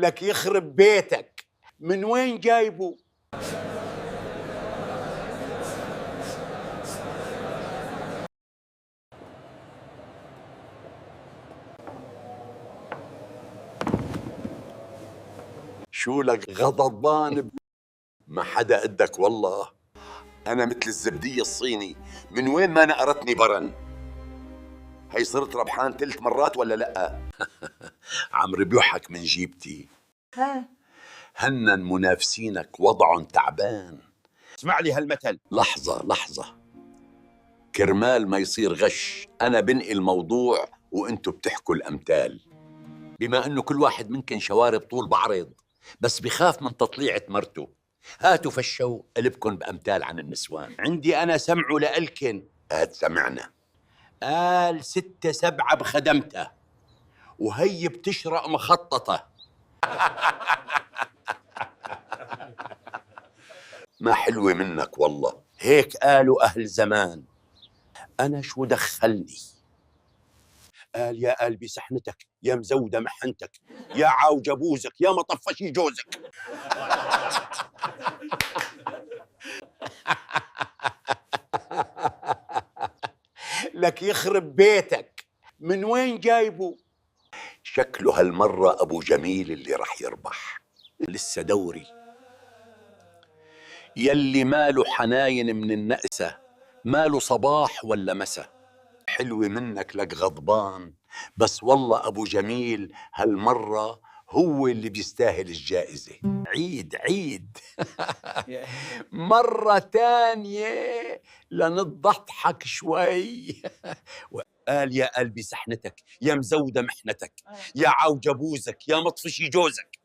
لك يخرب بيتك، من وين جايبه؟ شو لك غضبان؟ ما حدا قدك والله. أنا مثل الزبدية الصيني، من وين ما نقرتني برن. هي صرت ربحان 3 مرات ولا لأ؟ عم ربيوحك من جيبتي. هنن منافسينك وضعهم تعبان. اسمع لي هالمثل. لحظة، كرمال ما يصير غش أنا بنقل الموضوع وانتو بتحكوا الأمثال. بما أنه كل واحد منكن شوارب طول بعرض، بس بخاف من تطليعة مرته، هاتوا فشوا قلبكن بأمثال عن النسوان. عندي أنا سمعوا لألكن. هات سمعنا. قال 6 7 بخدمته، وهي بتشرق مخططة. ما حلوة منك والله. هيك قالوا أهل زمان، أنا شو دخلني؟ قال يا قلبي سحنتك، يا مزودة محنتك، يا عوجة بوزك، يا مطفشي جوزك. لك يخرب بيتك، من وين جايبه؟ شكله هالمرة أبو جميل اللي رح يربح. لسه دوري. يلي ماله حناين من النقسة، ماله صباح ولا مسا. حلوة منك لك غضبان، بس والله أبو جميل هالمرة هو اللي بيستاهل الجائزة. عيد مرة تانية لنضحك شوي. وقال يا قلبي سحنتك، يا مزودة محنتك، يا عوجة بوزك، يا مطفشي جوزك.